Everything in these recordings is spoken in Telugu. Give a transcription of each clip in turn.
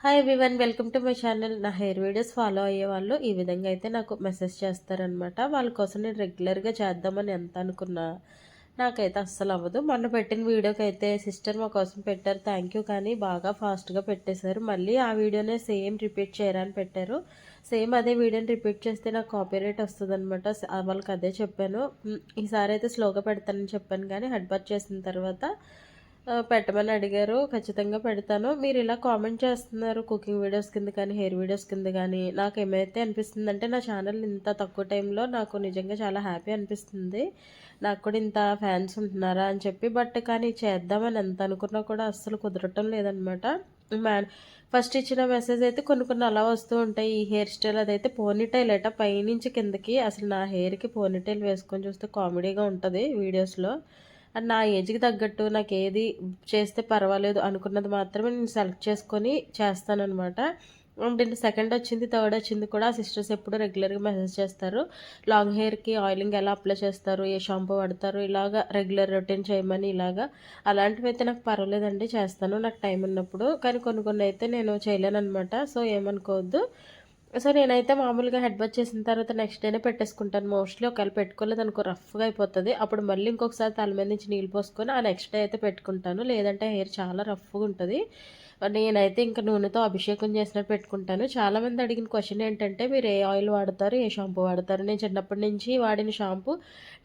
Hi everyone, welcome to my channel. నా హెయిర్ వీడియోస్ ఫాలో అయ్యే వాళ్ళు ఈ విధంగా అయితే నాకు మెసేజ్ చేస్తారనమాట. వాళ్ళ కోసం నేను రెగ్యులర్గా చేద్దామని ఎంత అనుకున్నా నాకైతే అస్సలు అవ్వదు. మొన్న పెట్టిన వీడియోకి అయితే సిస్టర్ మా కోసం పెట్టారు, థ్యాంక్ యూ, కానీ బాగా ఫాస్ట్గా పెట్టేశారు. మళ్ళీ ఆ వీడియోనే సేమ్ రిపీట్ చేయరని పెట్టారు. సేమ్ అదే వీడియోని రిపీట్ చేస్తే నాకు కాపీరైట్ వస్తుంది అనమాట. వాళ్ళకి అదే చెప్పాను. ఈసారి అయితే స్లోగా పెడతానని చెప్పాను, కానీ హెడ్ బాత్ చేసిన తర్వాత పెట్టమని అడిగారు. ఖచ్చితంగా పెడతాను. మీరు ఇలా కామెంట్ చేస్తున్నారు కుకింగ్ వీడియోస్ కింద కానీ, హెయిర్ వీడియోస్ కింద కానీ. నాకేమైతే అనిపిస్తుందంటే నా ఛానల్ ఇంత తక్కువ టైంలో నాకు నిజంగా చాలా హ్యాపీ అనిపిస్తుంది. నాకు కూడా ఇంత ఫ్యాన్స్ ఉంటున్నారా అని చెప్పి. బట్ కానీ చేద్దామని ఎంత అనుకున్నా కూడా అస్సలు కుదరటం లేదనమాట. ఫస్ట్ ఇచ్చిన మెసేజ్ అయితే కొన్ని కొన్ని అలా వస్తూ ఉంటాయి. ఈ హెయిర్ స్టైల్ అదైతే పోనీటైల్ అట, పైనుంచి కిందకి. అసలు నా హెయిర్కి పోనీటైల్ వేసుకొని చూస్తే కామెడీగా ఉంటుంది వీడియోస్లో. అండ్ నా ఏజ్కి తగ్గట్టు నాకు ఏది చేస్తే పర్వాలేదు అనుకున్నది మాత్రమే నేను సెలెక్ట్ చేసుకొని చేస్తానన్నమాట. అండ్ సెకండ్ వచ్చింది, థర్డ్ వచ్చింది కూడా సిస్టర్స్ ఎప్పుడు రెగ్యులర్గా మెసేజ్ చేస్తారు. లాంగ్ హెయిర్కి ఆయిలింగ్ ఎలా అప్లై చేస్తారు, ఏ షాంపూ వాడతారు, ఇలాగా రెగ్యులర్ రొటీన్ చేయమని. ఇలాగా అలాంటివి అయితే నాకు పర్వాలేదండి, చేస్తాను నాకు టైం ఉన్నప్పుడు. కానీ కొన్ని కొన్ని అయితే నేను చేయలేను అనమాట. సో ఏమనుకోవద్దు. సో నేనైతే మామూలుగా హెడ్ బాత్ చేసిన తర్వాత నెక్స్ట్ డేనే పెట్టేసుకుంటాను మోస్ట్లీ. ఒకవేళ పెట్టుకోలేదు అనుకో రఫ్గా అయిపోతుంది. అప్పుడు మళ్ళీ ఇంకొకసారి తల మీద నుంచి నీళ్ళు పోసుకొని ఆ నెక్స్ట్ డే అయితే పెట్టుకుంటాను. లేదంటే హెయిర్ చాలా రఫ్గా ఉంటుంది. నేనైతే ఇంకా నూనెతో అభిషేకం చేసినట్టు పెట్టుకుంటాను. చాలామంది అడిగిన క్వశ్చన్ ఏంటంటే మీరు ఏ ఆయిల్ వాడతారు, ఏ షాంపూ వాడతారు. నేను చిన్నప్పటి నుంచి వాడిన షాంపూ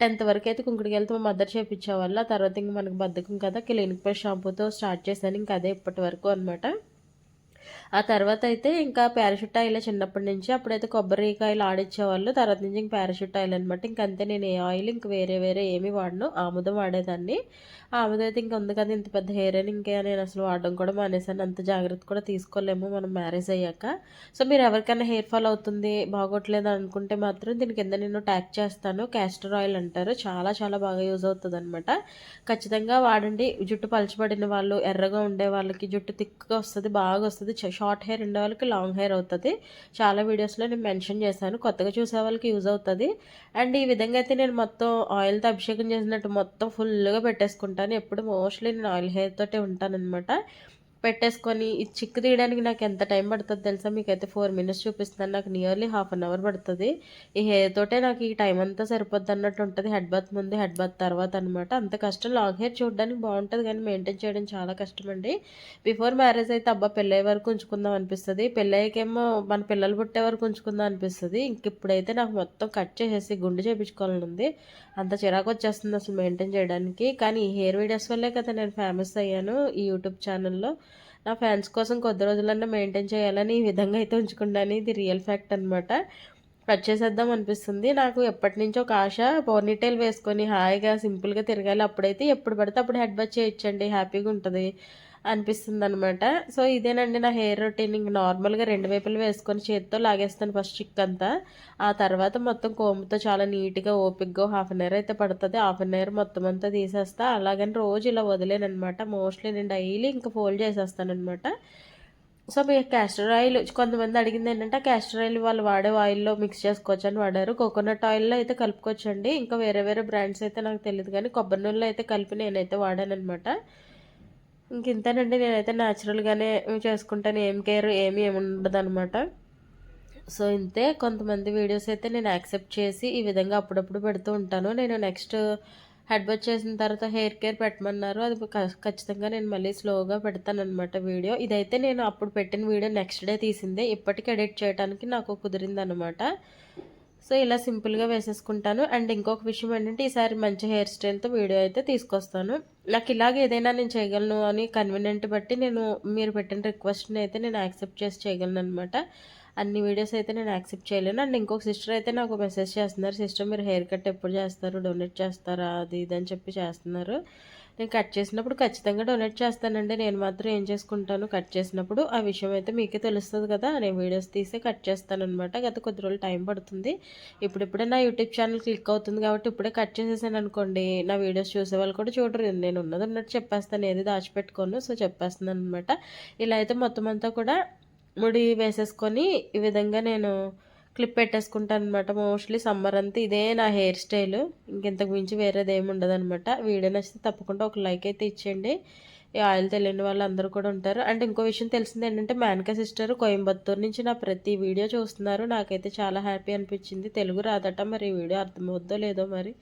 10th వరకు అయితే కుంకుడుకాయలతో మా మదర్ చేపించేవాళ్ళ. తర్వాత ఇంక మనకు బద్ధకం కదా, క్లినిక్ ప్లస్ షాంపూతో స్టార్ట్ చేశాను. ఇంకా అదే ఇప్పటి వరకు అనమాట. ఆ తర్వాత అయితే ఇంకా పారాషూట్ ఆయిల్ చిన్నప్పటి నుంచి. అప్పుడైతే కొబ్బరికాయలు ఆడిచ్చేవాళ్ళు. తర్వాత నుంచి ఇంక పారాషూట్ ఆయిల్ అనమాట. ఇంకంతే, నేను ఏ ఆయిల్ ఇంక వేరే వేరే ఏమీ వాడను. ఆముదం వాడేదాన్ని. ఆముదం అయితే ఇంకా ఉంది కదా, ఇంత పెద్ద హెయిర్ అని ఇంకా నేను అసలు వాడడం కూడా మానేశాను. అంత జాగ్రత్త కూడా తీసుకోలేము మనం మ్యారేజ్ అయ్యాక. సో మీరు ఎవరికైనా హెయిర్ ఫాల్ అవుతుంది, బాగోట్లేదు అనుకుంటే మాత్రం దీని కింద నేను ట్యాగ్ చేస్తాను. క్యాస్టర్ ఆయిల్ అంటారు, చాలా చాలా బాగా యూజ్ అవుతుంది అనమాట. ఖచ్చితంగా వాడండి. జుట్టు పలచబడిన వాళ్ళు, ఎర్రగా ఉండే వాళ్ళకి, జుట్టు థిక్గా వస్తుంది, బాగా వస్తుంది. షార్ట్ హెయిర్ ఉండే వాళ్ళకి లాంగ్ హెయిర్ అవుతుంది. చాలా వీడియోస్లో నేను మెన్షన్ చేశాను, కొత్తగా చూసే వాళ్ళకి యూజ్ అవుతుంది. అండ్ ఈ విధంగా అయితే నేను మొత్తం ఆయిల్తో అభిషేకం చేసినట్టు మొత్తం ఫుల్గా పెట్టేసుకుంటాను. ఎప్పుడు మోస్ట్లీ నేను ఆయిల్ హెయిర్ తోటే ఉంటానన్నమాట. పెట్టేసుకొని ఈ చిక్కు తీయడానికి నాకు ఎంత టైం పడుతుంది తెలుసా? మీకైతే 4 మినిట్స్ చూపిస్తున్నాను, నాకు నియర్లీ హాఫ్ అన్ అవర్ పడుతుంది. ఈ హెయిర్ తోటే నాకు ఈ టైం అంతా సరిపోద్ది అన్నట్టు ఉంటుంది. హెడ్ బాత్ ముందు, హెడ్ బాత్ తర్వాత అనమాట. అంత కష్టం. లాంగ్ హెయిర్ చూడడానికి బాగుంటుంది కానీ మెయింటైన్ చేయడం చాలా కష్టం అండి. బిఫోర్ మ్యారేజ్ అయితే అబ్బా పెళ్ళయ్యే వరకు ఉంచుకుందాం అనిపిస్తుంది, పెళ్ళయ్యాకేమో మన పిల్లలు పుట్టే వరకు ఉంచుకుందాం అనిపిస్తుంది. ఇంక ఇప్పుడైతే నాకు మొత్తం కట్ చేసేసి గుండు చేయించుకోవాలని ఉంది. అంత చిరాకు వచ్చేస్తుంది అసలు మెయింటైన్ చేయడానికి. కానీ ఈ హెయిర్ వీడియోస్ వల్లే కదా నేను ఫేమస్ అయ్యాను ఈ యూట్యూబ్ ఛానల్లో. నా ఫ్యాన్స్ కోసం కొద్ది రోజులన్నా మెయింటైన్ చేయాలని ఈ విధంగా అయితే ఉంచుకున్నాను. ఇది రియల్ ఫ్యాక్ట్ అనమాట. కట్ చేసేద్దాం అనిపిస్తుంది. నాకు ఎప్పటి నుంచో ఒక ఆశ, పోనీటైల్ వేసుకొని హాయిగా సింపుల్గా తిరగాలి. అప్పుడైతే ఎప్పుడు పడితే అప్పుడు హెడ్ బాత్ చేయించండి, హ్యాపీగా ఉంటుంది అనిపిస్తుంది అనమాట. సో ఇదేనండి నా హెయిర్ రొటీన్. ఇంక నార్మల్గా 2 వైపులు వేసుకొని చేతితో లాగేస్తాను ఫస్ట్ చిక్ అంతా. ఆ తర్వాత మొత్తం కోమ్తో చాలా నీట్గా ఓపిక్గా హాఫ్ అన్ అవర్ అయితే పడుతుంది. హాఫ్ అన్ అవర్ మొత్తం అంతా తీసేస్తా. అలాగని రోజు ఇలా వదిలేనమాట. మోస్ట్లీ నేను డైలీ ఇంకా ఫోల్డ్ చేసేస్తానమాట. సో మీరు క్యాస్టర్ ఆయిల్, కొంతమంది అడిగింది ఏంటంటే క్యాస్టర్ ఆయిల్ వాళ్ళు వాడే ఆయిల్లో మిక్స్ చేసుకోవచ్చు అని వాడారు. కోకోనట్ ఆయిల్లో అయితే కలుపుకోవచ్చండి. ఇంకా వేరే వేరే బ్రాండ్స్ అయితే నాకు తెలియదు, కానీ కొబ్బరి నూనెలో అయితే కలిపి నేనైతే వాడానమాట. ఇంక ఇంతేనండి, నేనైతే న్యాచురల్గానే చేసుకుంటాను. ఏం కేర్ ఏమి ఉండదు అనమాట. సో ఇంతే. కొంతమంది వీడియోస్ అయితే నేను యాక్సెప్ట్ చేసి ఈ విధంగా అప్పుడప్పుడు పెడుతూ ఉంటాను. నేను నెక్స్ట్ హెడ్ బాత్ చేసిన తర్వాత హెయిర్ కేర్ పెట్టమన్నారు. అది ఖచ్చితంగా నేను మళ్ళీ స్లోగా పెడతానమాట వీడియో. ఇదైతే నేను అప్పుడు పెట్టిన వీడియో నెక్స్ట్ డే తీసిందే, ఇప్పటికి ఎడిట్ చేయడానికి నాకు కుదిరిందనమాట. సో ఇలా సింపుల్గా వేసేసుకుంటాను. అండ్ ఇంకొక విషయం ఏంటంటే ఈసారి మంచి హెయిర్ స్టైల్తో వీడియో అయితే తీసుకొస్తాను. నాకు ఇలాగ ఏదైనా నేను చేయగలను అని కన్వీనియంట్ బట్టి నేను మీరు పెట్టిన రిక్వెస్ట్ని అయితే నేను యాక్సెప్ట్ చేసి చేయగలను అనమాట. అన్ని వీడియోస్ అయితే నేను యాక్సెప్ట్ చేయలేను. అండ్ ఇంకొక సిస్టర్ అయితే నాకు మెసేజ్ చేస్తున్నారు, సిస్టర్ మీరు హెయిర్ కట్ ఎప్పుడు చేస్తారు, డొనేట్ చేస్తారా, అది ఇది అని చెప్పి చేస్తున్నారు. నేను కట్ చేసినప్పుడు ఖచ్చితంగా డొనేట్ చేస్తానండి. నేను మాత్రం ఏం చేసుకుంటాను, కట్ చేసినప్పుడు ఆ విషయం అయితే మీకే తెలుస్తుంది కదా, నేను వీడియోస్ తీసి కట్ చేస్తానమాట. గత కొద్ది రోజులు టైం పడుతుంది. ఇప్పుడిప్పుడే నా యూట్యూబ్ ఛానల్ క్లిక్ అవుతుంది కాబట్టి ఇప్పుడే కట్ చేసేసాను అనుకోండి, నా వీడియోస్ చూసే వాళ్ళు కూడా చూడరు. నేను ఉన్నది ఉన్నట్టు చెప్పేస్తాను, ఏది దాచిపెట్టుకోను. సో చెప్పేస్తున్నాను అనమాట. ఇలా అయితే మొత్తం అంతా కూడా ముడి వేసేసుకొని ఈ విధంగా నేను క్లిప్ పెట్టేసుకుంటాను అనమాట. మోస్ట్లీ సమ్మర్ అంతా ఇదే నా హెయిర్ స్టైల్. ఇంకెంతకు మించి వేరేది ఏమి ఉండదు అనమాట. వీడియో నచ్చితే తప్పకుండా ఒక లైక్ అయితే ఇచ్చేయండి. ఈ ఆయిల్ తెలియని వాళ్ళందరూ కూడా ఉంటారు. అండ్ ఇంకో విషయం తెలిసింది ఏంటంటే, మేనకా సిస్టర్ కోయంబత్తూర్ నుంచి నా ప్రతి వీడియో చూస్తున్నారు. నాకైతే చాలా హ్యాపీ అనిపించింది. తెలుగు రాదట, మరి ఈ వీడియో అర్థమవుద్దో లేదో మరి.